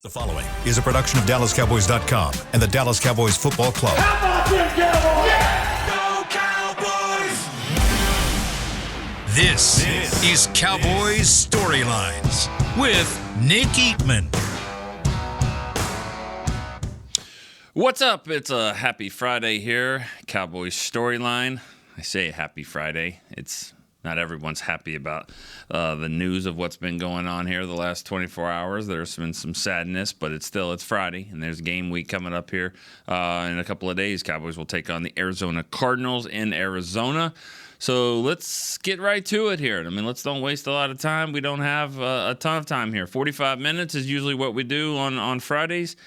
The following is a production of DallasCowboys.com and the Dallas Cowboys Football Club. How about them Cowboys? Yeah! Go Cowboys! This is Cowboys Storylines with Nick Eatman. What's up? It's a happy Friday here. Cowboys Storyline. I say happy Friday. It's not everyone's happy about the news of what's been going on here the last 24 hours. There's been some sadness, but it's Friday, and there's game week coming up here in a couple of days. Cowboys will take on the Arizona Cardinals in Arizona. So let's get right to it here. I mean, let's don't waste a lot of time. We don't have a ton of time here. 45 minutes is usually what we do on Fridays,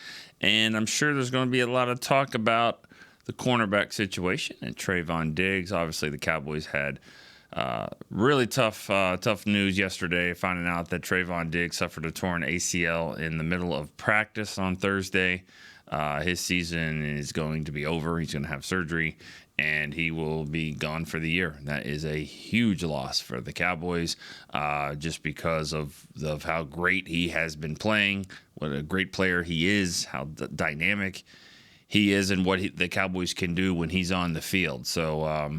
and I'm sure there's going to be a lot of talk about the cornerback situation and Trayvon Diggs. Obviously, the Cowboys had really tough news yesterday, finding out that Trayvon Diggs suffered a torn ACL in the middle of practice on Thursday. His season is going to be over. He's going to have surgery, and he will be gone for the year. That is a huge loss for the Cowboys, just because of how great he has been playing, what a great player he is, how dynamic he is, and what the Cowboys can do when he's on the field. So,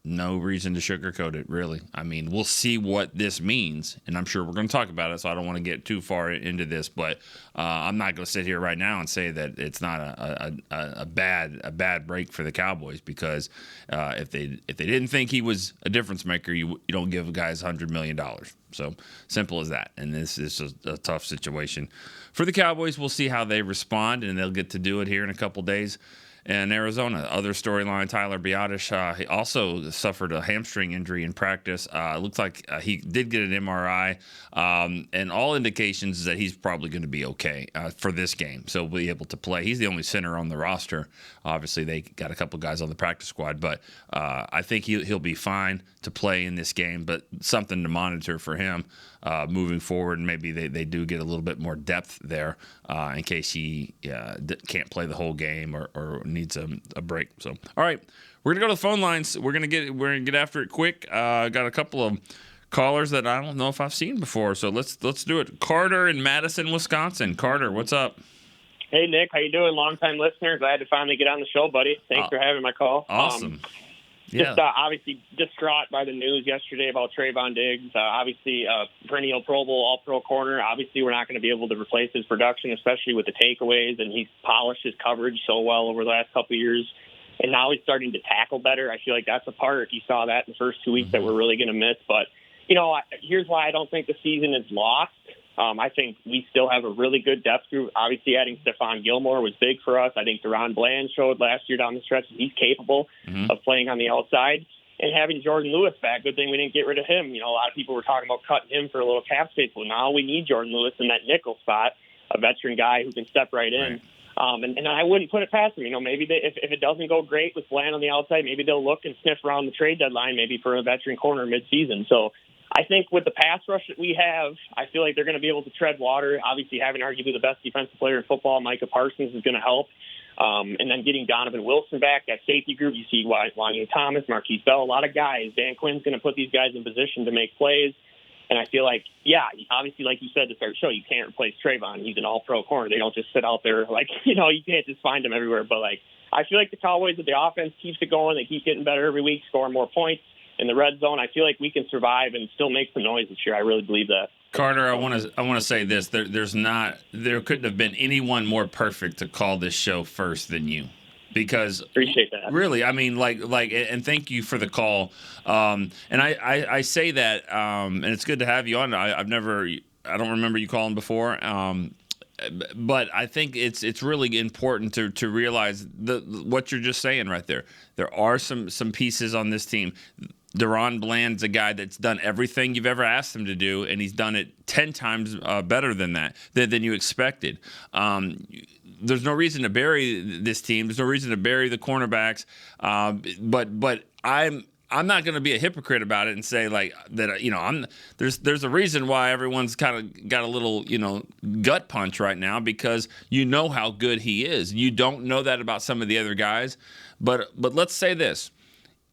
no reason to sugarcoat it, really. I mean, we'll see what this means, and I'm sure we're going to talk about it, so I don't want to get too far into this, but I'm not going to sit here right now and say that it's not a bad break for the Cowboys, because if they didn't think he was a difference maker, you don't give guys $100 million. So simple as that, and this is just a tough situation for the Cowboys. We'll see how they respond, and they'll get to do it here in a couple days. In Arizona, other storyline, Tyler Biadasz, he also suffered a hamstring injury in practice. It looks like he did get an MRI, and all indications is that he's probably going to be okay for this game. So we'll be able to play. He's the only center on the roster. Obviously, they got a couple guys on the practice squad, but I think he'll be fine to play in this game, but something to monitor for him moving forward. And maybe they do get a little bit more depth there in case he can't play the whole game or needs a break. So, all right, we're gonna go to the phone lines. We're gonna get after it quick. Got a couple of callers that I don't know if I've seen before, so let's do it. Carter in Madison, Wisconsin. Carter, what's up? Hey, Nick, how you doing? Long-time listener. Glad to finally get on the show, buddy. Thanks for having my call. Awesome. Just obviously distraught by the news yesterday about Trayvon Diggs. Obviously, perennial Pro Bowl, all-pro corner. Obviously, we're not going to be able to replace his production, especially with the takeaways, and he's polished his coverage so well over the last couple of years. And now he's starting to tackle better. I feel like that's a part. You saw that in the first 2 weeks that we're really going to miss. But, here's why I don't think the season is lost. I think we still have a really good depth group. Obviously, adding Stephon Gilmore was big for us. I think Deron Bland showed last year down the stretch that he's capable of playing on the outside. And having Jordan Lewis back, good thing we didn't get rid of him. A lot of people were talking about cutting him for a little cap space. Well, now we need Jordan Lewis in that nickel spot, a veteran guy who can step right in. And I wouldn't put it past them. Maybe if it doesn't go great with Bland on the outside, maybe they'll look and sniff around the trade deadline, maybe for a veteran corner midseason. So I think with the pass rush that we have, I feel like they're going to be able to tread water. Obviously, having arguably the best defensive player in football, Micah Parsons, is going to help. And then getting Donovan Wilson back, that safety group, you see Lonnie Thomas, Marquise Bell, a lot of guys. Dan Quinn's going to put these guys in position to make plays. And I feel like, obviously, like you said to start the show, you can't replace Trayvon. He's an all-pro corner. They don't just sit out there you can't just find him everywhere. But, I feel like the Cowboys, with the offense, keeps it going. They keep getting better every week, scoring more points in the red zone. I feel like we can survive and still make some noise this year. I really believe that. Carter, I want to say this. There couldn't have been anyone more perfect to call this show first than you. Because appreciate that. Really, I mean, and thank you for the call. And I say that, and it's good to have you on. I don't remember you calling before. But I think it's really important to realize what you're just saying right there. There are some pieces on this team. Deron Bland's a guy that's done everything you've ever asked him to do, and he's done it 10 times better than you expected. There's no reason to bury this team. There's no reason to bury the cornerbacks. But I'm not going to be a hypocrite about it and say that there's a reason why everyone's kind of got a little gut punch right now, because how good he is. You don't know that about some of the other guys, but let's say this: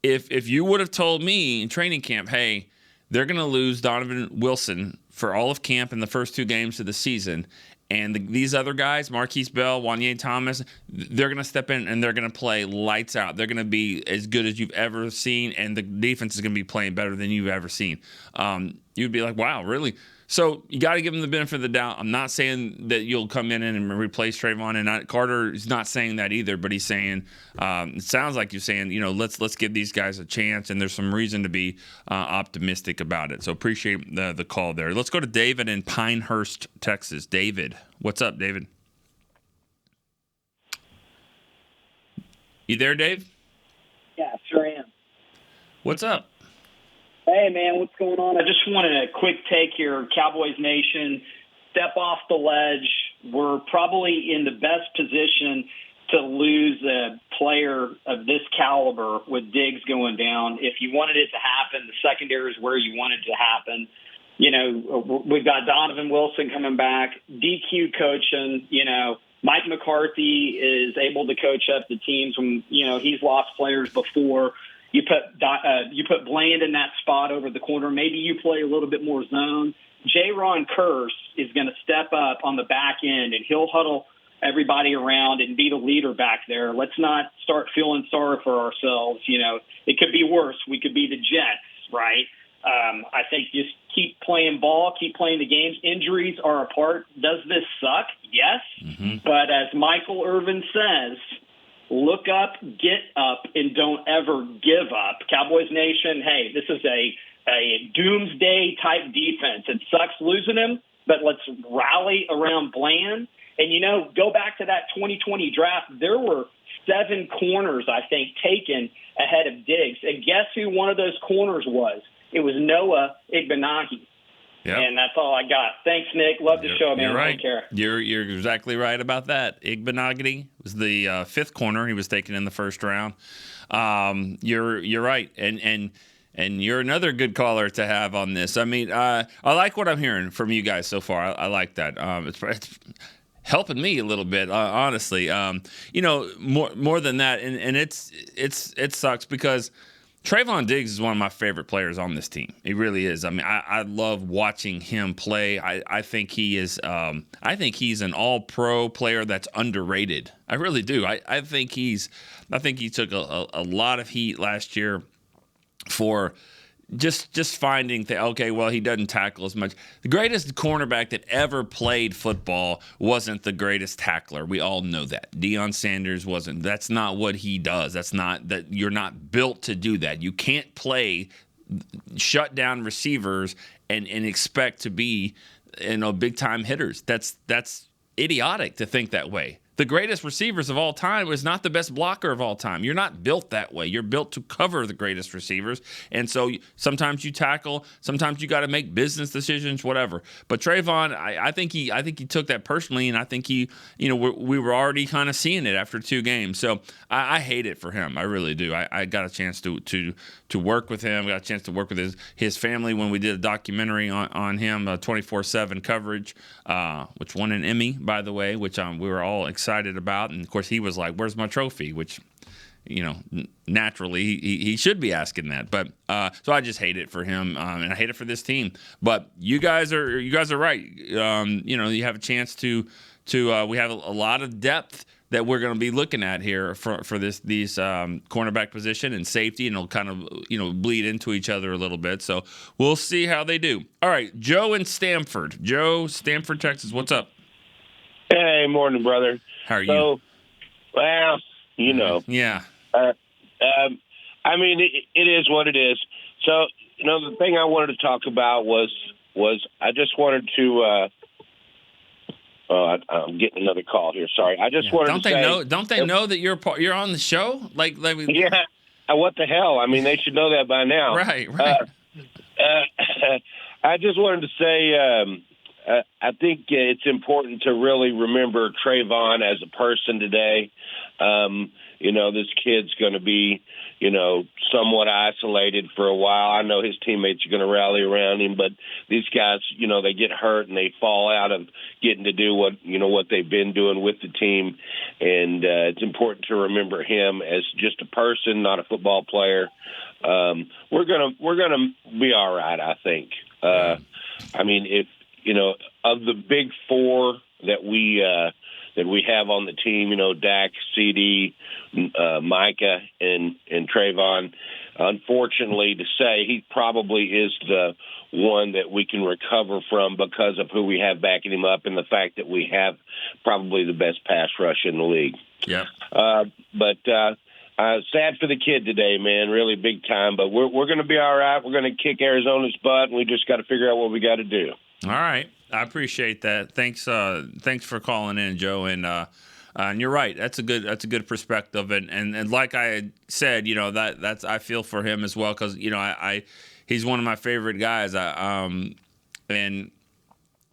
if you would have told me in training camp, hey, they're going to lose Donovan Wilson for all of camp and the first 2 games of the season. And these other guys, Marquise Bell, Wanye Thomas, they're going to step in and they're going to play lights out. They're going to be as good as you've ever seen, and the defense is going to be playing better than you've ever seen. You'd be like, wow, really? So you got to give them the benefit of the doubt. I'm not saying that you'll come in and replace Trayvon, and Carter is not saying that either. But he's saying, it sounds like you're saying, let's give these guys a chance, and there's some reason to be optimistic about it. So appreciate the call there. Let's go to David in Pinehurst, Texas. David, what's up, David? You there, Dave? Yeah, sure am. What's up? Hey, man, what's going on? I just wanted a quick take here. Cowboys Nation, step off the ledge. We're probably in the best position to lose a player of this caliber with Diggs going down. If you wanted it to happen, the secondary is where you want it to happen. We've got Donovan Wilson coming back, DQ coaching. Mike McCarthy is able to coach up the teams when, he's lost players before. You put Bland in that spot over the corner. Maybe you play a little bit more zone. J-Ron Curse is going to step up on the back end, and he'll huddle everybody around and be the leader back there. Let's not start feeling sorry for ourselves. It could be worse. We could be the Jets, right? I think just keep playing ball, keep playing the games. Injuries are a part. Does this suck? Yes. Mm-hmm. But as Michael Irvin says, look up, get up, and don't ever give up. Cowboys Nation, hey, this is a doomsday type defense. It sucks losing him, but let's rally around Bland. And, go back to that 2020 draft. There were 7 corners, I think, taken ahead of Diggs. And guess who one of those corners was? It was Noah Igbenogany. Yep. And that's all I got. Thanks, Nick. Love the show, man. You're right. Take care. You're exactly right about that. Igbenogany was the 5th corner. He was taken in the first round. You're right. And you're another good caller to have on this. I mean, I like what I'm hearing from you guys so far. I like that. It's helping me a little bit, honestly. More than that, and it sucks because Trayvon Diggs is one of my favorite players on this team. He really is. I mean, I love watching him play. I think he is. I think he's an all-pro player that's underrated. I really do. I think he took a lot of heat last year for just finding that, okay, well, he doesn't tackle as much. The greatest cornerback that ever played football wasn't the greatest tackler. We all know that. Deion Sanders wasn't. That's not what he does. You're not built to do that. You can't play shut down receivers and expect to be, big time hitters. That's idiotic to think that way. The greatest receivers of all time was not the best blocker of all time. You're not built that way. You're built to cover the greatest receivers. And so sometimes you tackle, sometimes you got to make business decisions, whatever. But Trayvon, I think he took that personally, and I think we were already kind of seeing it after 2 games. So I hate it for him. I really do. I got a chance to work with him. Got a chance to work with his family when we did a documentary on him, 24/7 coverage, which won an Emmy, by the way, which we were all excited about. And of course he was like, where's my trophy? Which, naturally he should be asking that. But so I just hate it for him, and I hate it for this team. But you guys are right. You have a chance to we have a lot of depth that we're going to be looking at here for these cornerback position and safety, and it'll kind of bleed into each other a little bit. So we'll see how they do. All right, Joe in Stamford. Joe, Stamford, Texas. What's up? Hey, morning, brother. How are you? Well, Yeah. I mean, it is what it is. So, the thing I wanted to talk about was I just wanted to. I'm getting another call here. Sorry, I just wanted to say. Don't they know that you're on the show? Yeah. What the hell? I mean, they should know that by now. Right. I just wanted to say. I think it's important to really remember Trayvon as a person today. This kid's going to be, somewhat isolated for a while. I know his teammates are going to rally around him, but these guys, they get hurt and they fall out of getting to do what they've been doing with the team. And it's important to remember him as just a person, not a football player. We're gonna be all right, I think. I mean, if of the big four that we have on the team, Dak, CD, Micah, and Trayvon. Unfortunately, to say, he probably is the one that we can recover from because of who we have backing him up and the fact that we have probably the best pass rush in the league. Yeah. But sad for the kid today, man. Really big time. But we're going to be all right. We're going to kick Arizona's butt, and we just got to figure out what we got to do. All right. I appreciate that. Thanks for calling in, Joe. And you're right. That's a good perspective. And like I had said, that's I feel for him as well because he's one of my favorite guys. And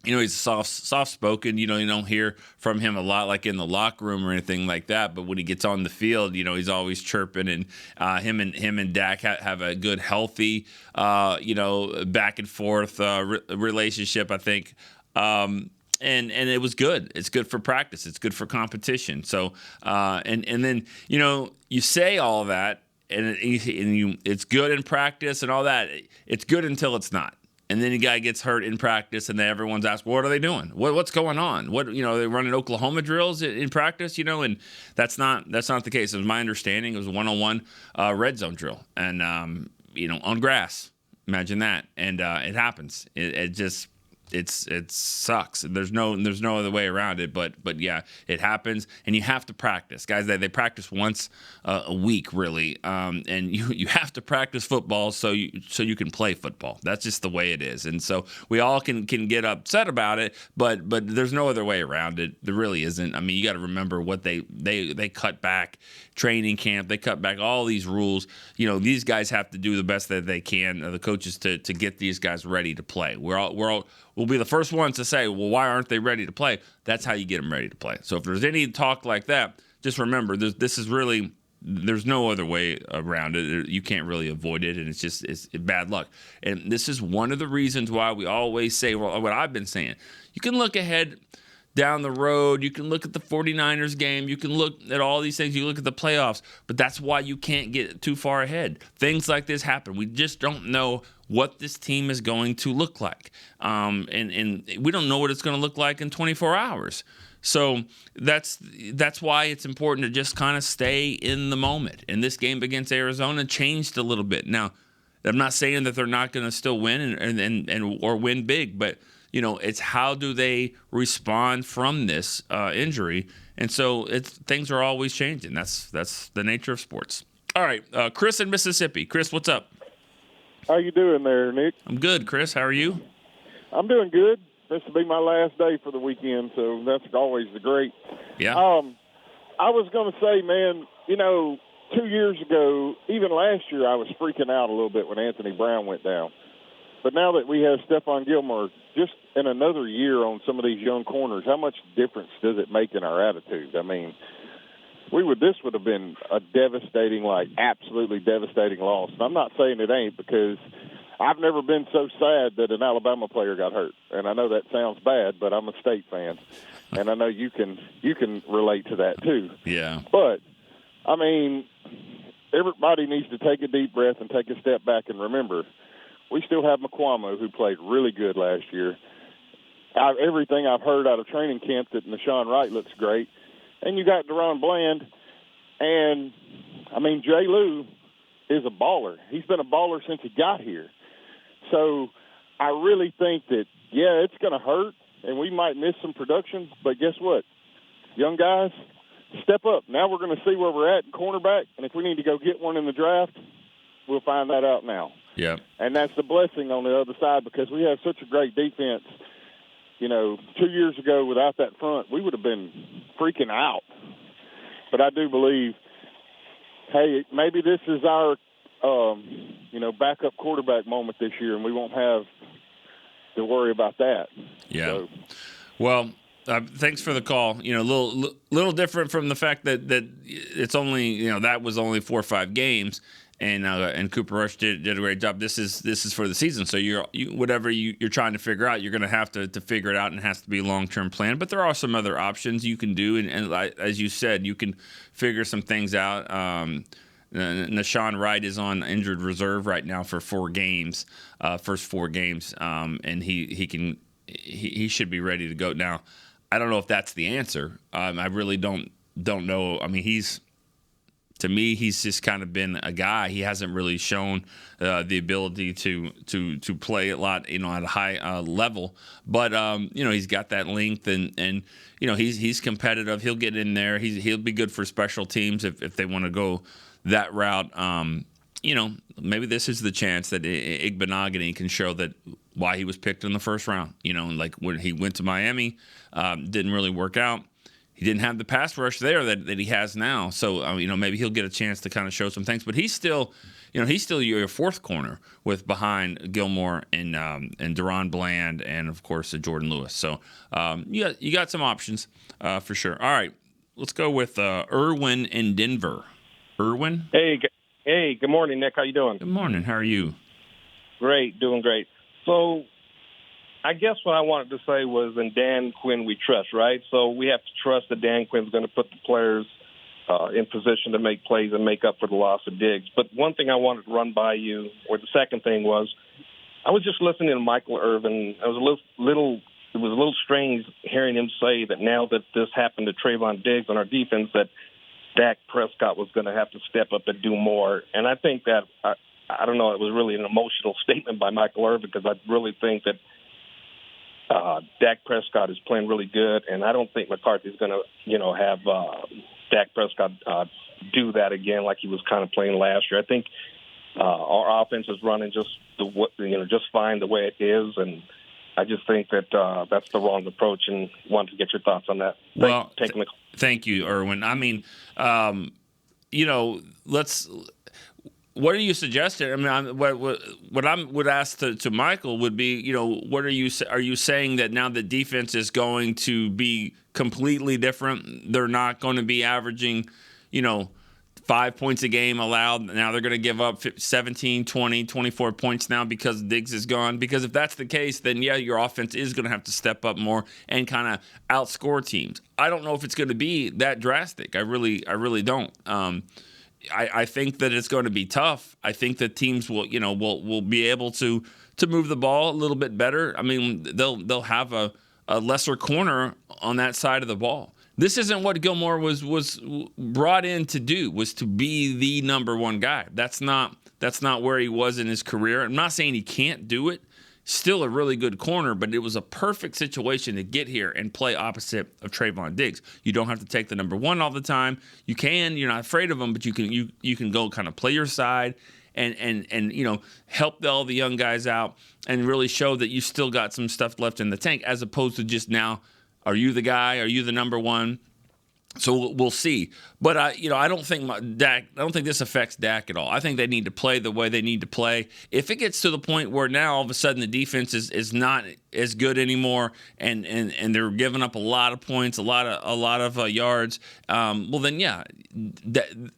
he's soft spoken. You don't hear from him a lot, like in the locker room or anything like that. But when he gets on the field, he's always chirping. And him and Dak have a good, healthy, back and forth relationship. I think. And it was good. It's good for practice. It's good for competition. So and then you say all that, and it's good in practice and all that. It's good until it's not. And then the guy gets hurt in practice, and then everyone's asked, "What are they doing? What's going on? They running Oklahoma drills in practice, and that's not the case. It was my understanding. It was a 1-on-1 red zone drill, and on grass. Imagine that, and it happens. It sucks. There's no other way around it. But yeah, it happens, and you have to practice, guys. They practice once a week, really, and you have to practice football so you can play football. That's just the way it is, and so we all can get upset about it, but there's no other way around it. There really isn't. I mean, you got to remember what they cut back training camp. They cut back all these rules. These guys have to do the best that they can. The coaches to get these guys ready to play. We'll be the first ones to say, well, why aren't they ready to play? That's how you get them ready to play. So if there's any talk like that, just remember, there's no other way around it. You can't really avoid it, and it's bad luck. And this is one of the reasons why we always say, well, what I've been saying. You can look ahead down the road. You can look at the 49ers game. You can look at all these things. You look at the playoffs. But that's why you can't get too far ahead. Things like this happen. We just don't know what this team is going to look like. And we don't know what it's going to look like in 24 hours. So that's why it's important to just kind of stay in the moment. And this game against Arizona changed a little bit. Now, I'm not saying that they're not going to still win and or win big, but it's how do they respond from this injury. And so things are always changing. That's the nature of sports. All right, Chris in Mississippi. Chris, what's up? How you doing there, Nick? I'm good, Chris. How are you? I'm doing good. This will be my last day for the weekend, so that's always the great. Yeah. I was going to say, man, 2 years ago, even last year, I was freaking out a little bit when Anthony Brown went down. But now that we have Stephon Gilmore, just in another year on some of these young corners, how much difference does it make in our attitude? I mean, this would have been a devastating, absolutely devastating loss. And I'm not saying it ain't, because I've never been so sad that an Alabama player got hurt. And I know that sounds bad, but I'm a State fan, and I know you can relate to that too. Yeah. But I mean, everybody needs to take a deep breath and take a step back and remember, we still have McQuamo, who played really good last year. Everything I've heard out of training camp that Nashawn Wright looks great. And you got Deron Bland. And, I mean, Jay Lou is a baller. He's been a baller since he got here. So I really think that, yeah, it's going to hurt, and we might miss some production. But guess what? Young guys, step up. Now we're going to see where we're at in cornerback. And if we need to go get one in the draft, we'll find that out now. Yeah. And that's the blessing on the other side, because we have such a great defense. 2 years ago without that front, we would have been freaking out. But I do believe, hey, maybe this is our, backup quarterback moment this year, and we won't have to worry about that. Yeah. So. Well, thanks for the call. Little different from the fact that it's only, that was only 4 or 5 games. And Cooper Rush did a great job. This is for the season, so whatever you're trying to figure out, you're going to have to figure it out, and it has to be a long-term plan. But there are some other options you can do, and as you said, you can figure some things out. Nashawn Wright is on injured reserve right now for 4 games, first 4 games, and he should be ready to go. Now, I don't know if that's the answer. I really don't know. I mean, to me, he's just kind of been a guy. He hasn't really shown the ability to play a lot, at a high level. But he's got that length, and he's competitive. He'll get in there. He'll be good for special teams if they want to go that route. Maybe this is the chance that Igbenogany can show that why he was picked in the first round. Like when he went to Miami, didn't really work out. He didn't have the pass rush there that he has now. So, maybe he'll get a chance to kind of show some things. But he's still your 4th corner behind Gilmore and Deron Bland and, of course, Jordan Lewis. So, you got some options for sure. All right, let's go with Irwin in Denver. Irwin? Hey, good morning, Nick. How you doing? Good morning. How are you? Great, doing great. So I guess what I wanted to say was in Dan Quinn we trust, right? So we have to trust that Dan Quinn's going to put the players in position to make plays and make up for the loss of Diggs. But one thing I wanted to run by you, or the second thing was, I was just listening to Michael Irvin. It was a little strange hearing him say that now that this happened to Trayvon Diggs on our defense, that Dak Prescott was going to have to step up and do more. And I think that, I don't know, it was really an emotional statement by Michael Irvin, because I really think that Dak Prescott is playing really good, and I don't think McCarthy's going to, have Dak Prescott do that again like he was kind of playing last year. I think our offense is running just fine the way it is, and I just think that that's the wrong approach, and wanted to get your thoughts on that. Thank you, Irwin. I mean, what are you suggesting? I mean, what I would ask to Michael would be, what are you saying that now the defense is going to be completely different? They're not going to be averaging, 5 points a game allowed. Now they're going to give up 17, 20, 24 points now because Diggs is gone. Because if that's the case, then yeah, your offense is going to have to step up more and kind of outscore teams. I don't know if it's going to be that drastic. I really don't. I think that it's going to be tough. I think that teams will be able to move the ball a little bit better. I mean, they'll have a lesser corner on that side of the ball. This isn't what Gilmore was brought in to do, was to be the number one guy. That's not where he was in his career. I'm not saying he can't do it. Still a really good corner, but it was a perfect situation to get here and play opposite of Trayvon Diggs. You don't have to take the number one all the time. You're not afraid of him, but you can go kind of play your side and help all the young guys out and really show that you still got some stuff left in the tank, as opposed to just now, are you the guy? Are you the number one? So we'll see. But I don't think this affects Dak at all. I think they need to play the way they need to play. If it gets to the point where now all of a sudden the defense is not as good anymore, and they're giving up a lot of points, a lot of yards, well then yeah,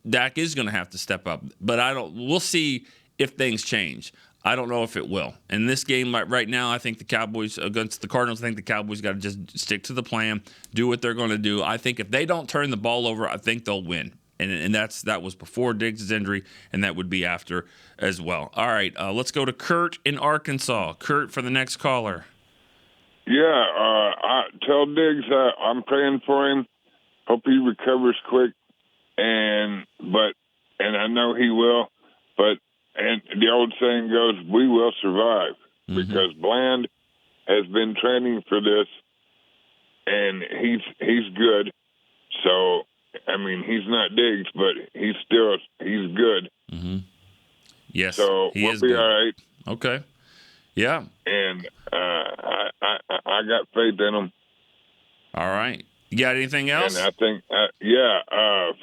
Dak is going to have to step up. But we'll see if things change. I don't know if it will. In this game right now, I think the Cowboys against the Cardinals, I think the Cowboys got to just stick to the plan, do what they're going to do. I think if they don't turn the ball over, I think they'll win. And that was before Diggs' injury, and that would be after as well. All right, let's go to Kurt in Arkansas. Kurt, for the next caller. Yeah, I tell Diggs I'm praying for him. Hope he recovers quick, and I know he will, but. And the old saying goes, we will survive, because Bland has been training for this, and he's good. So, I mean, he's not Diggs, but he's good. Mm-hmm. Yes, so we'll be all right. Okay. Yeah. And I got faith in him. All right. You got anything else? And I think,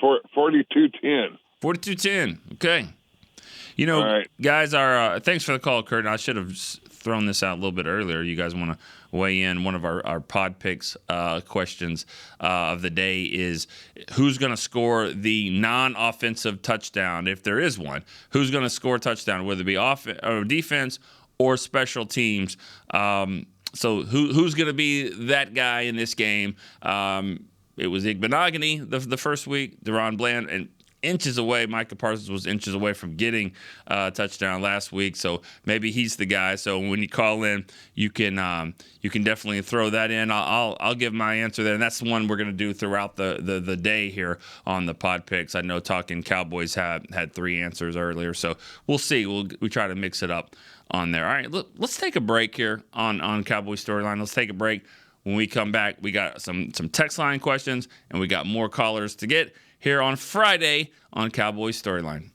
42-10. 42-10. Okay. Right. Guys, thanks for the call, Kurt. I should have thrown this out a little bit earlier. You guys want to weigh in? One of our pod picks questions of the day is, who's going to score the non-offensive touchdown, if there is one? Who's going to score a touchdown, whether it be offense or defense or special teams? So who's going to be that guy in this game? It was Igbenogany the first week, Deron Bland, and inches away. Micah Parsons was inches away from getting a touchdown last week, so maybe he's the guy. So when you call in, you can definitely throw that in. I'll give my answer there, and that's the one we're going to do throughout the day here on the Pod Picks. I know Talking Cowboys had 3 answers earlier, so we'll see. We try to mix it up on there. All right, let's take a break here on Cowboy Storyline. Let's take a break. When we come back, we got some text line questions, and we got more callers to get here on Friday on Cowboy Storyline.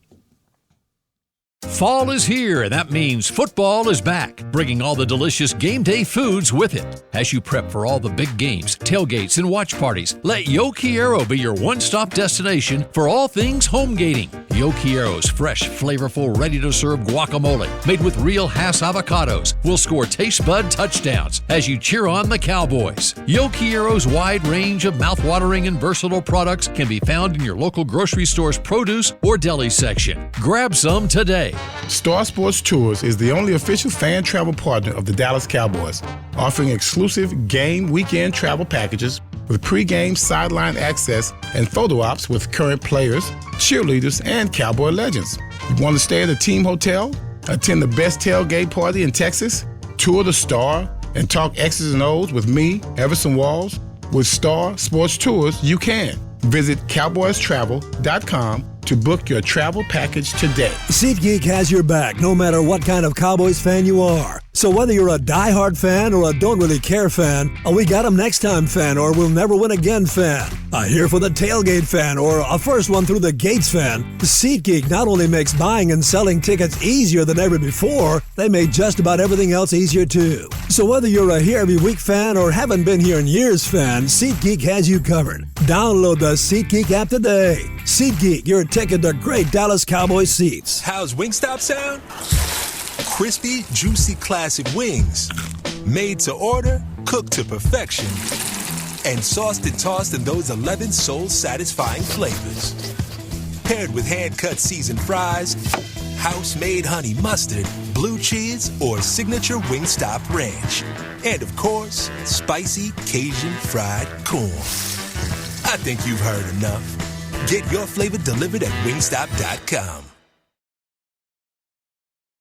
Fall is here, and that means football is back, bringing all the delicious game day foods with it. As you prep for all the big games, tailgates, and watch parties, let Yo Quiero be your one-stop destination for all things home gating. Yo Quiero's fresh, flavorful, ready-to-serve guacamole, made with real Hass avocados, will score taste bud touchdowns as you cheer on the Cowboys. Yo Quiero's wide range of mouthwatering and versatile products can be found in your local grocery store's produce or deli section. Grab some today. Star Sports Tours is the only official fan travel partner of the Dallas Cowboys, offering exclusive game weekend travel packages with pre-game sideline access and photo ops with current players, cheerleaders, and Cowboy legends. You want to stay at a team hotel, attend the best tailgate party in Texas, tour the Star, and talk X's and O's with me, Everson Walls? With Star Sports Tours, you can. Visit cowboystravel.com to book your travel package today. SeatGeek has your back no matter what kind of Cowboys fan you are. So whether you're a diehard fan or a don't really care fan, a we got 'em next time fan or we'll never win again fan, a here for the tailgate fan or a first one through the gates fan, SeatGeek not only makes buying and selling tickets easier than ever before, they made just about everything else easier too. So whether you're a here every week fan or haven't been here in years fan, SeatGeek has you covered. Download the SeatGeek app today. SeatGeek, your ticket to great Dallas Cowboys seats. How's Wingstop sound? Crispy, juicy, classic wings. Made to order, cooked to perfection. And sauced and tossed in those 11 soul-satisfying flavors. Paired with hand-cut seasoned fries, house-made honey mustard, blue cheese, or signature Wingstop ranch. And of course, spicy Cajun fried corn. I think you've heard enough. Get your flavor delivered at wingstop.com.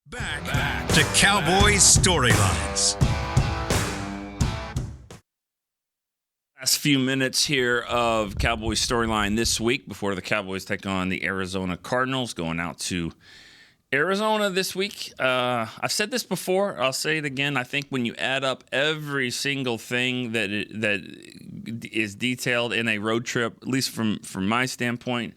Back to Cowboys Storylines. Last few minutes here of Cowboys Storyline this week before the Cowboys take on the Arizona Cardinals, going out to Arizona this week. I've said this before. I'll say it again. I think when you add up every single thing that is detailed in a road trip, at least from my standpoint,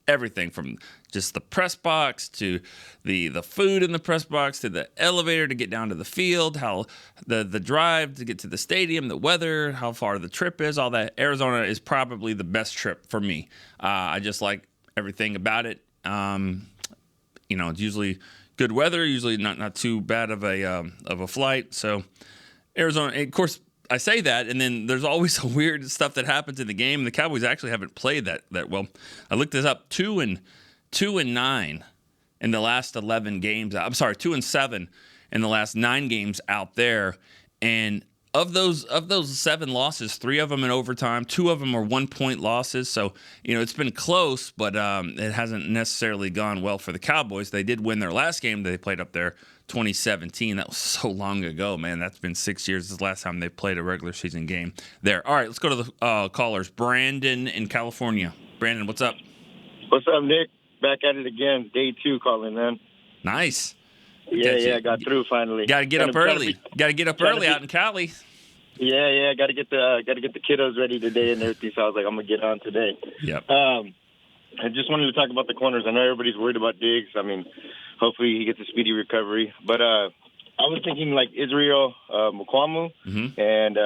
everything from just the press box to the food in the press box to the elevator to get down to the field, how the drive to get to the stadium, the weather, how far the trip is, all that. Arizona is probably the best trip for me. I just like everything about it. It's usually good weather, usually not too bad of a flight. So Arizona, of course, I say that, and then there's always some weird stuff that happens in the game. The Cowboys actually haven't played that well. I looked this up: 2-9 in the last 11 games. I'm sorry, 2-7 in the last 9 games out there. And of those 7 losses, 3 of them in overtime, 2 of them are 1-point losses. So it's been close, but it hasn't necessarily gone well for the Cowboys. They did win their last game that they played up there, 2017. That was so long ago, man. That's been 6 years. This is the last time they played a regular season game there. All right, let's go to the callers. Brandon in California. Brandon, what's up? What's up, Nick? Back at it again. Day 2 calling, man. Nice. Yeah, I got through finally. Got to get up early. Got to get up early out in Cali. Yeah, got to get the kiddos ready today and everything. So I was like, I'm gonna get on today. Yep. I just wanted to talk about the corners. I know everybody's worried about Diggs. I mean, hopefully he gets a speedy recovery. But I was thinking like Israel Mukuamu and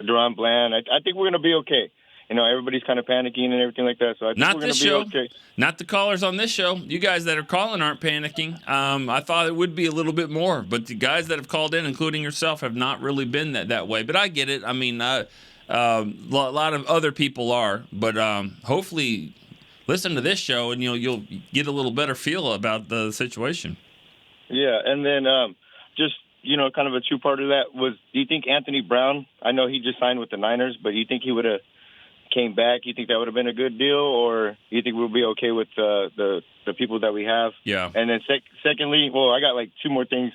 Duran Bland. I think we're gonna be okay. Everybody's kind of panicking and everything like that. So I think we're going to be okay. Not the callers on this show. You guys that are calling aren't panicking. I thought it would be a little bit more, but the guys that have called in, including yourself, have not really been that way. But I get it. I mean, a lot of other people are. But hopefully, listen to this show and you'll get a little better feel about the situation. Yeah, and then just kind of a two-part of that was: do you think Anthony Brown? I know he just signed with the Niners, but do you think he would have came back, you think that would have been a good deal, or you think we'll be okay with the people that we have? Yeah. And then secondly, well, I got like two more things.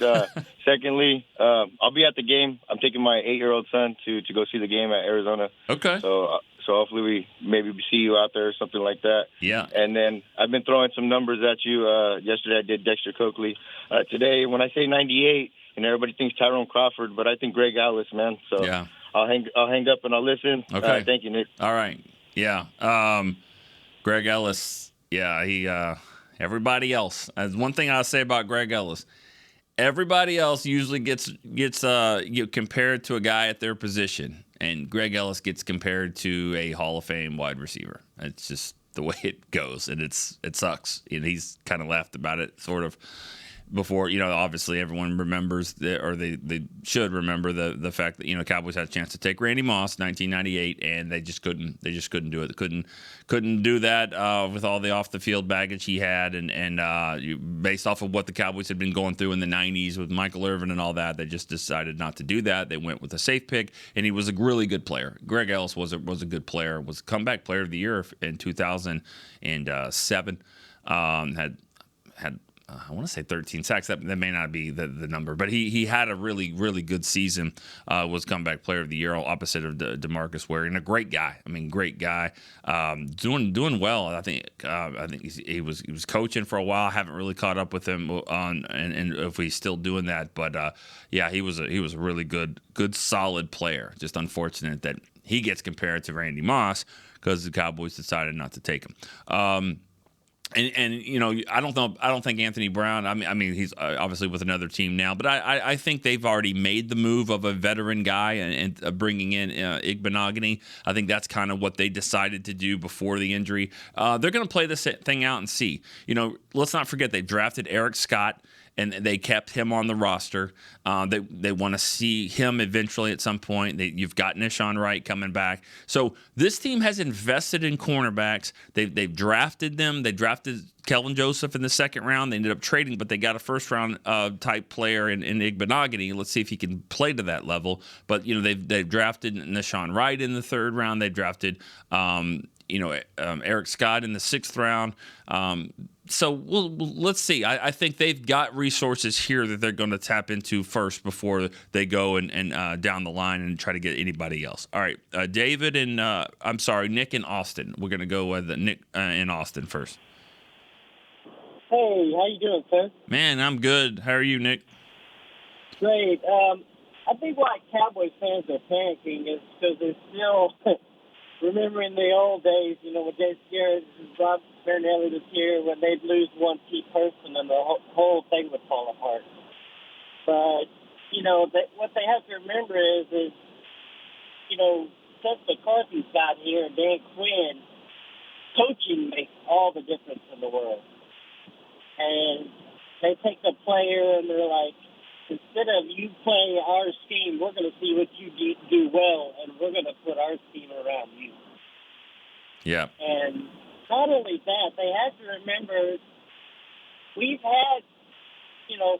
Secondly, I'll be at the game. I'm taking my 8-year-old son to go see the game at Arizona. Okay. So hopefully we maybe see you out there or something like that. Yeah. And then I've been throwing some numbers at you. Yesterday I did Dexter Coakley. Today, when I say 98, and everybody thinks Tyrone Crawford, but I think Greg Ellis, man. So yeah. I'll hang up and I'll listen. Okay. Thank you, Nick. All right. Yeah. Greg Ellis. Yeah. He. Everybody else. One thing I'll say about Greg Ellis. Everybody else usually gets compared to a guy at their position, and Greg Ellis gets compared to a Hall of Fame wide receiver. It's just the way it goes, and it sucks. And he's kind of laughed about it, sort of. Before, obviously everyone remembers they should remember the fact that Cowboys had a chance to take Randy Moss 1998, and they just couldn't do it. They couldn't do that with all the off the field baggage he had, and based off of what the Cowboys had been going through in the 90s with Michael Irvin and all that, they just decided not to do that. They went with a safe pick, and he was a really good player. Greg Ellis was a good player. Was comeback player of the year in 2007. Had I want to say 13 sacks. That may not be the number, but he had a really, really good season. Was comeback player of the year, opposite of DeMarcus Ware, and a great guy. I mean, great guy, doing well. I think he was coaching for a while. I haven't really caught up with him on and if he's still doing that. But yeah, he was a really good, solid player. Just unfortunate that he gets compared to Randy Moss because the Cowboys decided not to take him. And I don't think Anthony Brown. I mean he's obviously with another team now, but I think they've already made the move of a veteran guy and bringing in Igbenogany. I think that's kind of what they decided to do before the injury. They're going to play this thing out and see. Let's not forget they drafted Eric Scott. And they kept him on the roster. They want to see him eventually at some point. You've got Nishan Wright coming back. So this team has invested in cornerbacks. They've drafted them. They drafted Kelvin Joseph in the second round. They ended up trading, but they got a first-round type player in Igbenogany. Let's see if he can play to that level. But, they've drafted Nishan Wright in the third round. They drafted Eric Scott in the sixth round. So let's see. I think they've got resources here that they're going to tap into first before they go and down the line and try to get anybody else. All right, David and Nick in Austin. We're going to go with Nick in Austin first. Hey, how you doing, sir? Man, I'm good. How are you, Nick? Great. I think why Cowboys fans are panicking is because they're still remembering the old days, when Jay Scared and Rob Marinelli was here, when they'd lose one key person and the whole thing would fall apart. But, what they have to remember is since McCarthy's got here, Dan Quinn, coaching makes all the difference in the world. And they take the player and they're like, instead of you playing our scheme, we're going to see what you do well, and we're going to put our scheme around you. Yeah. And not only that, they have to remember we've had,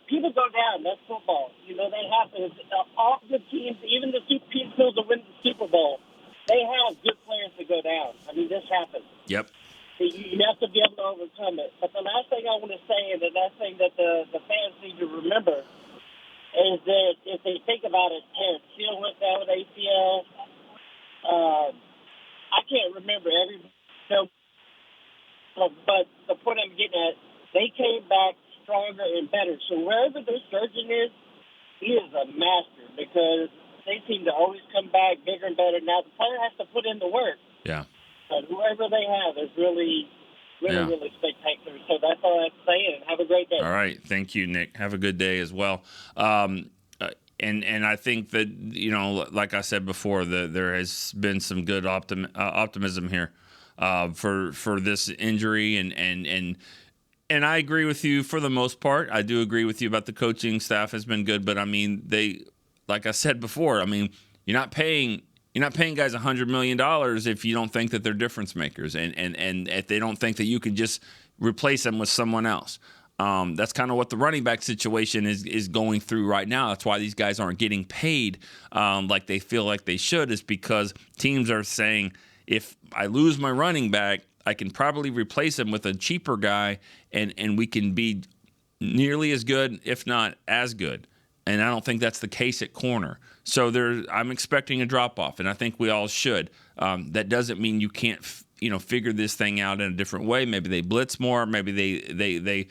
people go down. That's football. They have to, all the teams, even the teams that win the Super Bowl, they have good players to go down. I mean, this happens. Yep. You have to be able to overcome it. But the last thing I want to say, and the last thing that the fans need to remember, is that if they think about it, Terrence Steele went down with ACL. I can't remember but the point I'm getting at, they came back stronger and better. So wherever their surgeon is, he is a master because they seem to always come back bigger and better. Now the player has to put in the work. Yeah. But whoever they have is really spectacular. So that's all I have to say, and have a great day. All right. Thank you, Nick. Have a good day as well. And I think that, like I said before, there has been some good optimism here for this injury. And I agree with you for the most part. I do agree with you about the coaching staff has been good. But, I mean, like I said before, I mean, you're not paying guys $100 million if you don't think that they're difference makers and if they don't think that you can just replace them with someone else. That's kind of what the running back situation is going through right now. That's why these guys aren't getting paid like they feel like they should, is because teams are saying, if I lose my running back, I can probably replace him with a cheaper guy, and we can be nearly as good, if not as good. And I don't think that's the case at corner. So I'm expecting a drop-off, and I think we all should. That doesn't mean you can't figure this thing out in a different way. Maybe they blitz more. Maybe they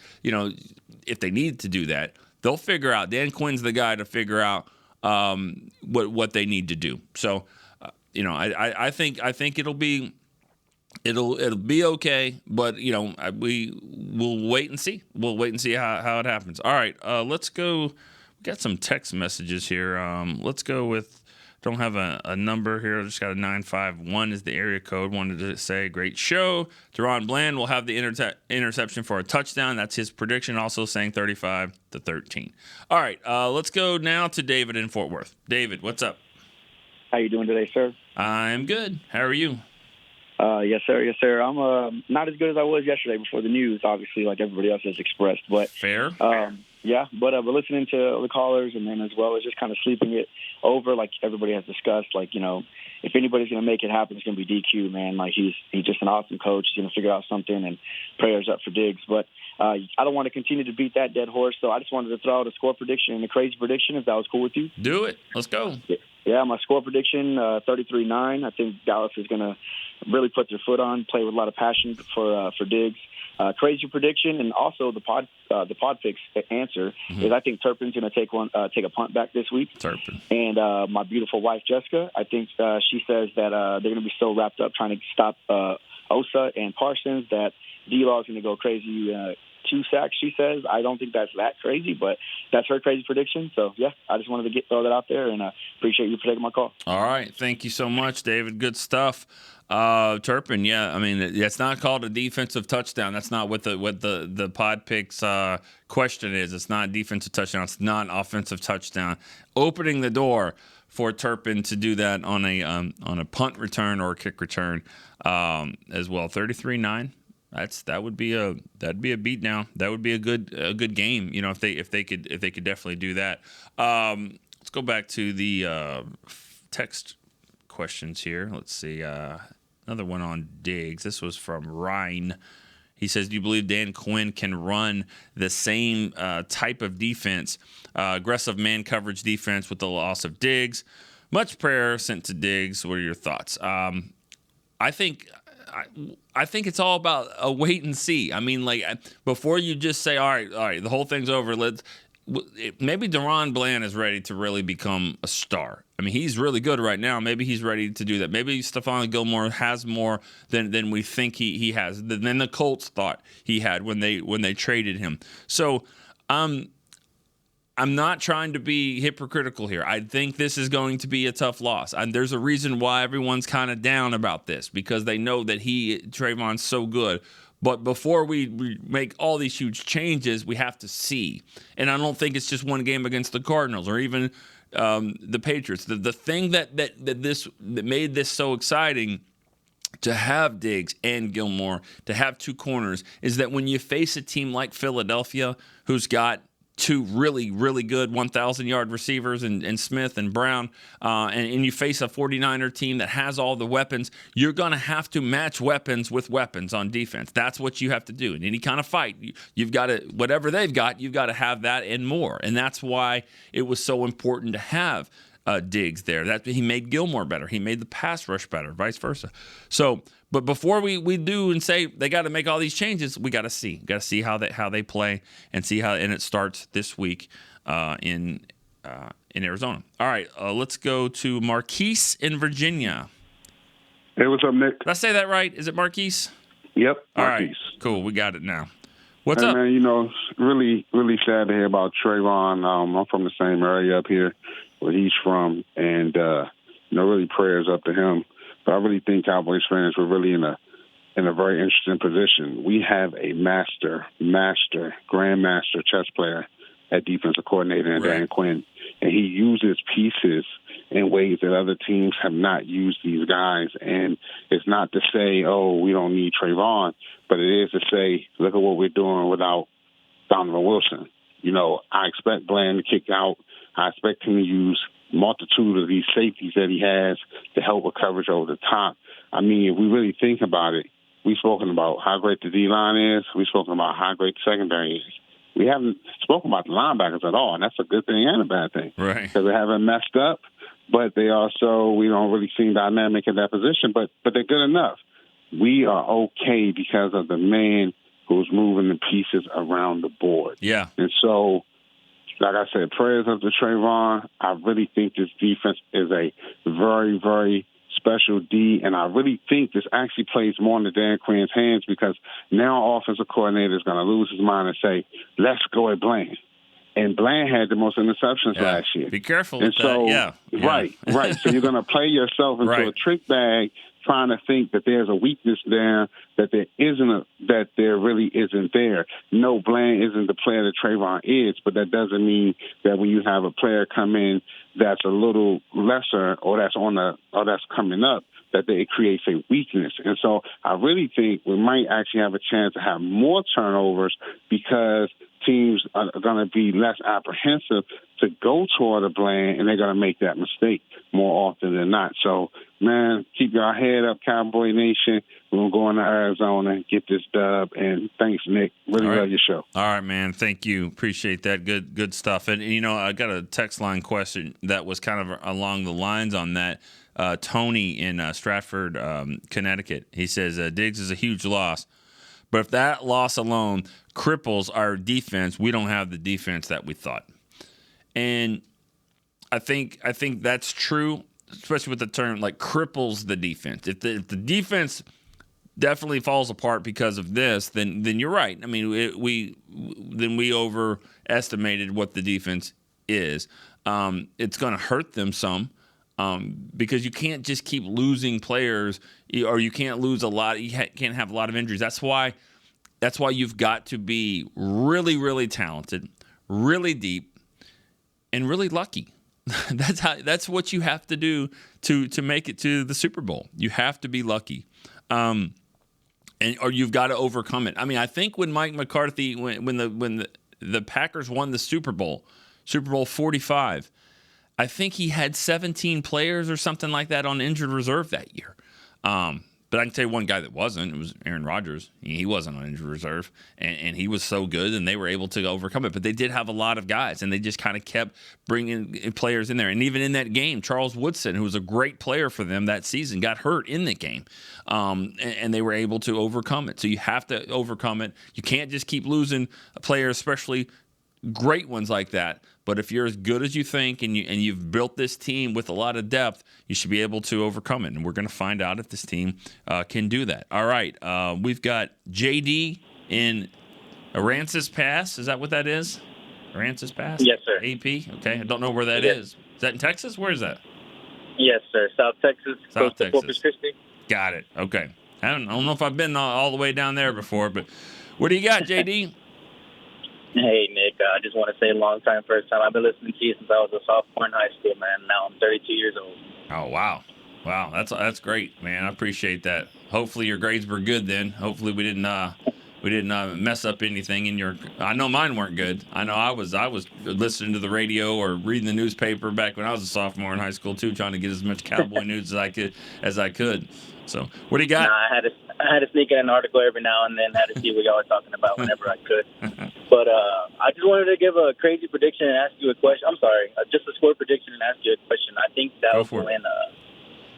if they need to do that, they'll figure out. Dan Quinn's the guy to figure out what they need to do. So, I think it'll be okay. But we'll wait and see. We'll wait and see how it happens. All right, let's go. We got some text messages here. Let's go with. Don't have a number here. I just got a 951 is the area code. Wanted to say great show. Deron Bland will have the interception for a touchdown. That's his prediction. Also saying 35-13. All right, let's go now to David in Fort Worth. David, what's up? How you doing today, sir? I'm good. How are you? Yes, sir. Yes, sir. I'm not as good as I was yesterday before the news, obviously, like everybody else has expressed. But fair. Yeah, but listening to the callers and then as well as just kind of sleeping it over, like everybody has discussed, like, if anybody's going to make it happen, it's going to be DQ, man. Like, he's just an awesome coach. He's going to figure out something, and prayers up for Diggs. But I don't want to continue to beat that dead horse, so I just wanted to throw out a score prediction and a crazy prediction, if that was cool with you. Do it. Let's go. Yeah, my score prediction, 33-9. I think Dallas is going to really put their foot on, play with a lot of passion for Diggs. Crazy prediction, and also the pod picks answer is I think Turpin's going to take a punt back this week. Turpin. And my beautiful wife Jessica, I think she says that they're going to be so wrapped up trying to stop Osa and Parsons that D-Law is going to go crazy. 2 sacks, she says. I don't think that's that crazy, but that's her crazy prediction. So, yeah, I just wanted to throw that out there, and appreciate you for taking my call. All right. Thank you so much, David. Good stuff. Turpin, yeah, I mean, it's not called a defensive touchdown. That's not what the pod picks question is. It's not a defensive touchdown. It's not an offensive touchdown. Opening the door for Turpin to do that on a punt return or a kick return as well. 33-9. That'd be a beat down. That would be a good game. If they could definitely do that. Let's go back to the text questions here. Let's see. Another one on Diggs. This was from Ryan. He says, do you believe Dan Quinn can run the same type of defense, aggressive man coverage defense with the loss of Diggs? Much prayer sent to Diggs. What are your thoughts? I think it's all about a wait and see. I mean, like, before you just say, all right, the whole thing's over. Maybe Deron Bland is ready to really become a star. I mean, he's really good right now. Maybe he's ready to do that. Maybe Stephon Gilmore has more than we think he has, than the Colts thought he had when they traded him. So I'm not trying to be hypocritical here. I think this is going to be a tough loss. And there's a reason why everyone's kind of down about this, because they know that Trayvon's so good. But before we make all these huge changes, we have to see. And I don't think it's just one game against the Cardinals or even the Patriots. The thing that made this so exciting to have Diggs and Gilmore, to have 2 corners, is that when you face a team like Philadelphia, who's got 2 really, really good 1,000-yard receivers in Smith and Brown, and you face a 49er team that has all the weapons, you're going to have to match weapons with weapons on defense. That's what you have to do. In any kind of fight, you've got to, whatever they've got, you've got to have that and more. And that's why it was so important to have Diggs there. That he made Gilmore better. He made the pass rush better, vice versa. So, but before we do and say they got to make all these changes, we got to see. Got to see how they play and see how. And it starts this week in Arizona. All right, let's go to Marquise in Virginia. Hey, what's up, Nick? Did I say that right? Is it Marquise? Yep, Marquise. All right, cool. We got it now. What's up? Man, it's really, really sad to hear about Trayvon. I'm from the same area up here where he's from, and really prayers up to him. But I really think Cowboys fans were really in a very interesting position. We have a grandmaster chess player at defensive coordinator in Dan Quinn, and he uses pieces in ways that other teams have not used these guys. And it's not to say, oh, we don't need Trayvon, but it is to say, look at what we're doing without Donovan Wilson. I expect Bland to kick out. I expect him to use multitude of these safeties that he has to help with coverage over the top. I mean, if we really think about it, we've spoken about how great the D-line is. We've spoken about how great the secondary is. We haven't spoken about the linebackers at all, and that's a good thing and a bad thing. Right. Because they haven't messed up, but they also, we don't really seem dynamic in that position, but they're good enough. We are okay because of the man who's moving the pieces around the board. Yeah. And so, like I said, prayers up to Trayvon. I really think this defense is a very, very special D, and I really think this actually plays more into Dan Quinn's hands because now offensive coordinator is going to lose his mind and say, let's go at Bland. And Bland had the most interceptions last year. Be careful and with so, that. Yeah. Right. So you're going to play yourself into a trick bag trying to think that there's a weakness there, that there really isn't there. No, Bland isn't the player that Trayvon is, but that doesn't mean that when you have a player come in that's a little lesser or that's coming up, that it creates a weakness. And so I really think we might actually have a chance to have more turnovers because teams are going to be less apprehensive to go toward a Bland, and they're going to make that mistake more often than not. So, man, keep your head up, Cowboy Nation. We're going to go into Arizona and get this dub. And thanks, Nick. Really love your show. All right, man. Thank you. Appreciate that. Good stuff. And, you know, I got a text line question that was kind of along the lines on that. Tony in Stratford, Connecticut. He says, Diggs is a huge loss. But if that loss alone cripples our defense, we don't have the defense that we thought. And I think that's true, especially with the term like cripples the defense. If the defense definitely falls apart because of this, then you're right. I mean, we overestimated what the defense is. It's going to hurt them some. Because you can't just keep losing players, or you can't lose a lot. You can't have a lot of injuries. That's why you've got to be really, really talented, really deep, and really lucky. That's what you have to do to make it to the Super Bowl. You have to be lucky, or you've got to overcome it. I mean, I think when Mike McCarthy, when the Packers won the Super Bowl 45. I think he had 17 players or something like that on injured reserve that year. But I can tell you one guy that wasn't. It was Aaron Rodgers. He wasn't on injured reserve, and he was so good, and they were able to overcome it. But they did have a lot of guys, and they just kind of kept bringing players in there. And even in that game, Charles Woodson, who was a great player for them that season, got hurt in the game, and they were able to overcome it. So you have to overcome it. You can't just keep losing players, especially great ones like that. But if you're as good as you think and you've built this team with a lot of depth, you should be able to overcome it. And we're going to find out if this team can do that. All right. We've got JD in Aransas Pass. Is that what that is? Aransas Pass? Yes, sir. AP? Okay. I don't know where that is. Is that in Texas? Where is that? Yes, sir. South Texas. South Close to Corpus Christi. Got it. Okay. I don't know if I've been all the way down there before, but what do you got, JD? Hey, Nick, I just want to say long time, first time. I've been listening to you since I was a sophomore in high school, man. Now I'm 32 years old. Oh, wow. Wow, that's great, man. I appreciate that. Hopefully your grades were good then. Hopefully we didn't mess up anything in your. I know mine weren't good. I know I was listening to the radio or reading the newspaper back when I was a sophomore in high school too, trying to get as much Cowboy news as I could. So, what do you got? I had to sneak in an article every now and then. Had to see what y'all were talking about whenever I could. But I just wanted to give a crazy prediction and ask you a question. I'm sorry, just a score prediction and ask you a question. I think that will win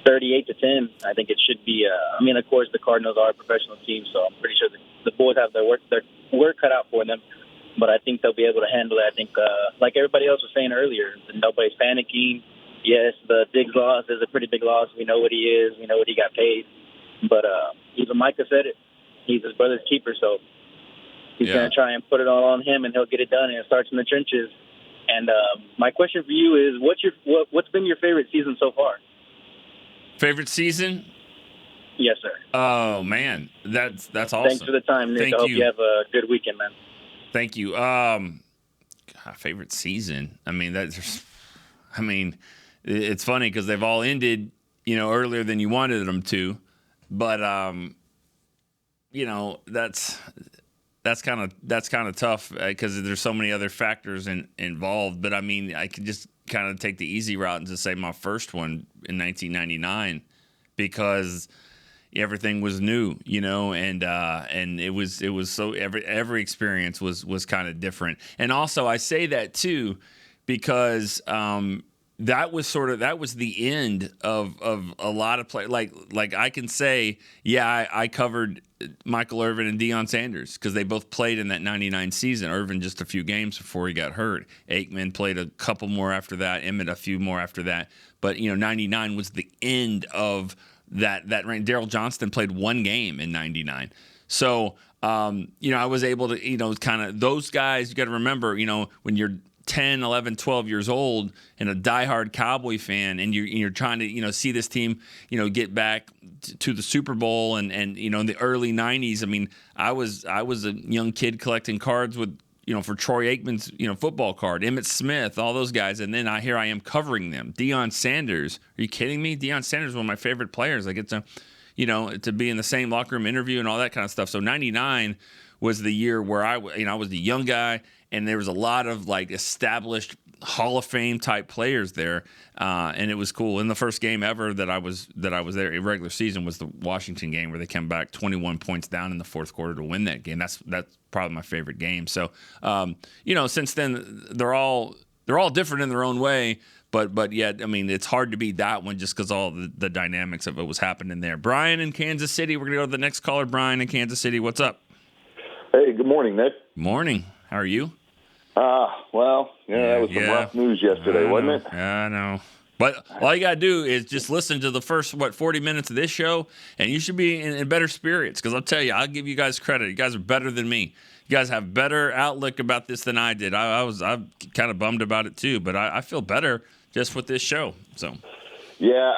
38-10. I think it should be. I mean, of course, the Cardinals are a professional team, so I'm pretty sure the boys have their work cut out for them. But I think they'll be able to handle it. I think, like everybody else was saying earlier, nobody's panicking. Yes, the Diggs loss is a pretty big loss. We know what he is. We know what he got paid. But even Micah said it. He's his brother's keeper, so he's going to try and put it all on him, and he'll get it done, and it starts in the trenches. And my question for you is, what's been your favorite season so far? Favorite season? Yes, sir. Oh, man. That's awesome. Thanks for the time, Nick. I hope you have a good weekend, man. Thank you. Favorite season? It's funny because they've all ended, earlier than you wanted them to. But, that's kind of tough because there's so many other factors involved. But, I could just kind of take the easy route and just say my first one in 1999 because everything was new, and it was so every experience was kind of different. And also I say that too because that was the end of a lot of play. Like I can say, I covered Michael Irvin and Deion Sanders because they both played in that 99 season. Irvin just a few games before he got hurt. Aikman played a couple more after that. Emmett a few more after that. But 99 was the end of that reign. Daryl Johnston played one game in 99. So I was able to kind of those guys. You got to remember, when you're 10, 11, 12 years old and a diehard Cowboy fan, and you're trying to see this team get back to the Super Bowl, and in the early 90s. I mean, I was a young kid collecting cards with for Troy Aikman's football card, Emmitt Smith, all those guys, and then here I am covering them. Deion Sanders, are you kidding me? Deion Sanders is one of my favorite players. I get to to be in the same locker room interview and all that kind of stuff. So 99 was the year where I was the young guy, and there was a lot of like established Hall of Fame type players there, and it was cool. And the first game ever that I was there in regular season was the Washington game where they came back 21 points down in the fourth quarter to win that game. That's probably my favorite game. So since then they're all different in their own way. But yet, I mean, it's hard to beat that one just because all the dynamics of it was happening there. Brian in Kansas City. We're going to go to the next caller. Brian in Kansas City. What's up? Hey, good morning, Nick. Morning. How are you? That was some rough news yesterday, wasn't it? Yeah, I know. But all you got to do is just listen to the first, 40 minutes of this show, and you should be in better spirits because I'll tell you, I'll give you guys credit. You guys are better than me. You guys have better outlook about this than I did. I'm kind of bummed about it too, but I feel better just with this show. So, yeah,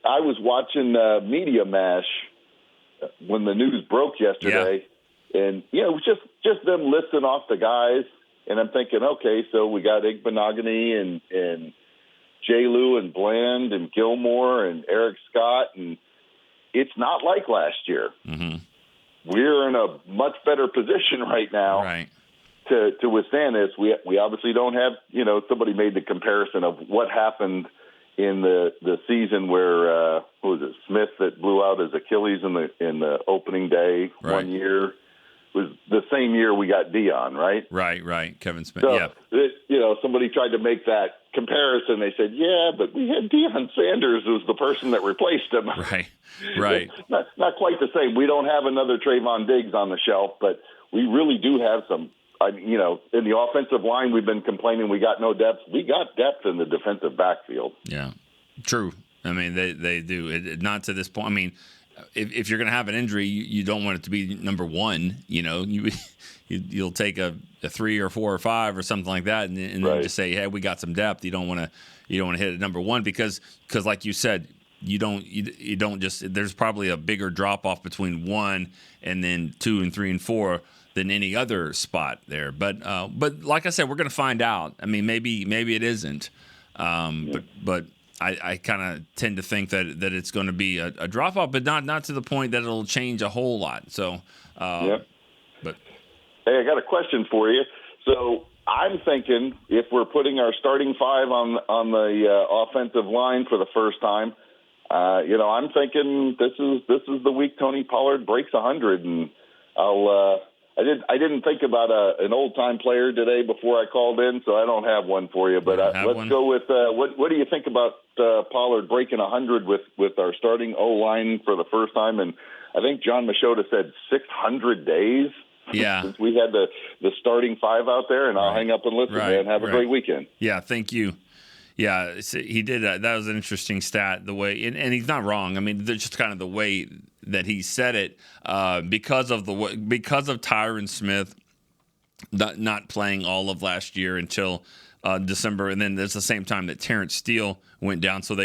I was watching Media Mash when the news broke yesterday, and it was just them listing off the guys, and I'm thinking, okay, so we got Igbenogany and J. Lou and Bland and Gilmore and Eric Scott, and it's not like last year. Mm-hmm. We're in a much better position right now to withstand this. We obviously don't have, somebody made the comparison of what happened in the season where, who was it, Smith that blew out his Achilles in the opening day one year. Was the same year we got Deion, right? Right. Kevin Smith, so, somebody tried to make that comparison. They said, but we had Deion Sanders as the person that replaced him. Right. Not quite the same. We don't have another Trayvon Diggs on the shelf, but we really do have some, in the offensive line, we've been complaining we got no depth. We got depth in the defensive backfield. Yeah, true. I mean, they do. Not to this point. I mean, if you're going to have an injury, you don't want it to be number one. You'll take a 3 or 4 or 5 or something like that, and then just say, hey, we got some depth. You don't want to hit it number one because like you said, you don't just. There's probably a bigger drop off between 1 and then 2 and 3 and 4 than any other spot there. But like I said, we're going to find out. I mean, maybe it isn't. But I kind of tend to think that it's going to be a drop off, but not to the point that it'll change a whole lot. So, but hey, I got a question for you. So I'm thinking if we're putting our starting 5 on the offensive line for the first time, I'm thinking this is the week Tony Pollard breaks 100, and I didn't think about an old-time player today before I called in, so I don't have one for you. But let's go with what do you think about Pollard breaking 100 with our starting O-line for the first time? And I think John Machota said 600 days since we had the starting 5 out there, and I'll hang up and listen, man. Have a great weekend. Yeah, thank you. Yeah, he did. That was an interesting stat. The way, and he's not wrong. I mean, just kind of the way that he said it, because of Tyron Smith not playing all of last year until December, and then it's the same time that Terrence Steele went down. So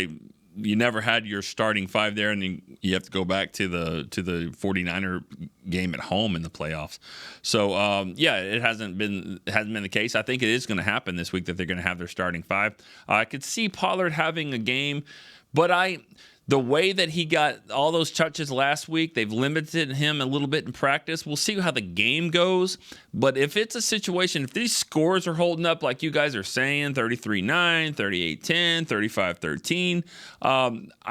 you never had your starting 5 there, and then you have to go back to the 49er game at home in the playoffs. So it hasn't been the case. I think it is going to happen this week that they're going to have their starting 5. I could see Pollard having a game, but the way that he got all those touches last week, they've limited him a little bit in practice. We'll see how the game goes. But if it's a situation, if these scores are holding up like you guys are saying, 33-9, 38-10, 35-13,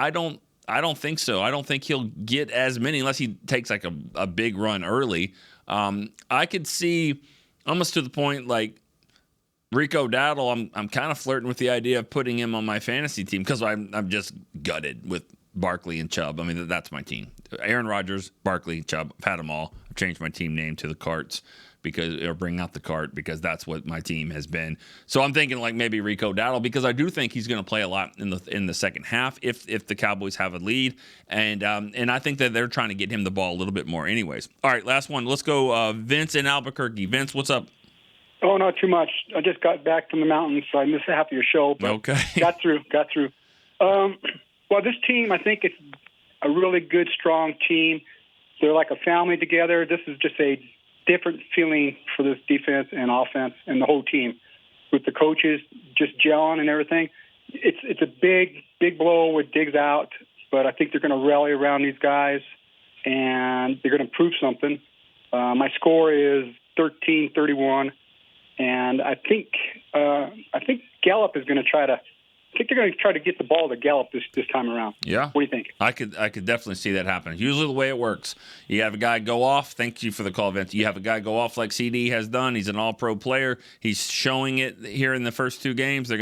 I don't think so. I don't think he'll get as many unless he takes like a big run early. I could see almost to the point like Rico Dowdle. I'm kind of flirting with the idea of putting him on my fantasy team because I'm just gutted with Barkley and Chubb. I mean, that's my team. Aaron Rodgers, Barkley, Chubb. I've had them all. I've changed my team name to the Carts or bring out the cart because that's what my team has been. So I'm thinking like maybe Rico Dowdle because I do think he's going to play a lot in the second half if the Cowboys have a lead, and I think that they're trying to get him the ball a little bit more anyways. All right, last one. Let's go Vince in Albuquerque. Vince, what's up? Oh, not too much. I just got back from the mountains, so I missed half of your show. But okay. Got through. Well, this team, I think it's a really good, strong team. They're like a family together. This is just a different feeling for this defense and offense and the whole team with the coaches just gelling and everything. It's a big blow with Diggs out, but I think they're going to rally around these guys and they're going to prove something. My score is 13-31, and I think Gallup is going to try to. I think they're going to try to get the ball to Gallup this time around. Yeah. What do you think? I could definitely see that happen. Usually the way it works, you have a guy go off. Thank you for the call, Vince. You have a guy go off like CD has done. He's an all-pro player. He's showing it here in the first two games. They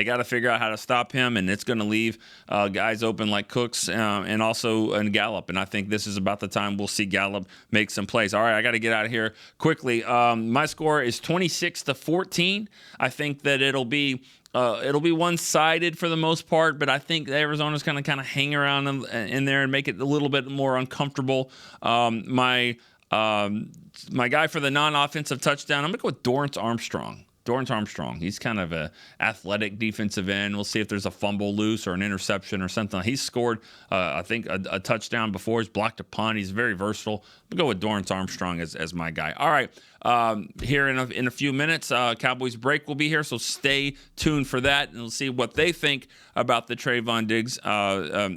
got to figure out how to stop him, and it's going to leave guys open like Cooks and also in Gallup. And I think this is about the time we'll see Gallup make some plays. All right, I got to get out of here quickly. My score is 26-14. I think that it'll be one-sided for the most part, but I think Arizona's going to kind of hang around in there and make it a little bit more uncomfortable. My guy for the non-offensive touchdown, I'm going to go with Dorrance Armstrong. He's kind of an athletic defensive end. We'll see if there's a fumble loose or an interception or something. He's scored, I think, a touchdown before. He's blocked a punt. He's very versatile. I'll go with Dorrance Armstrong as my guy. All right. Here in a few minutes, Cowboys break will be here, so stay tuned for that, and we'll see what they think about the Trayvon Diggs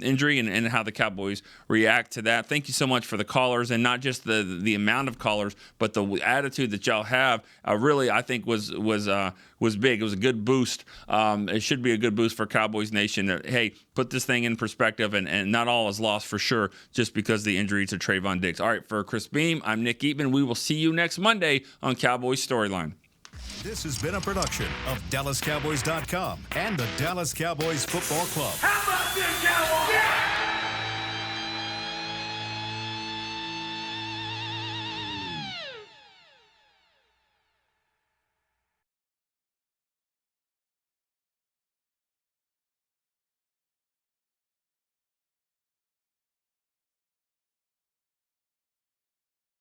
injury and how the Cowboys react to that. Thank you so much for the callers, and not just the amount of callers, but the attitude that y'all have. Really, I think was big. It was a good boost. It should be a good boost for Cowboys Nation. Hey, put this thing in perspective, and not all is lost for sure just because of the injury to Trayvon Diggs. All right, for Chris Beam, I'm Nick Eatman. We will see you next Monday on Cowboys Storyline. This has been a production of DallasCowboys.com and the Dallas Cowboys Football Club. How about this,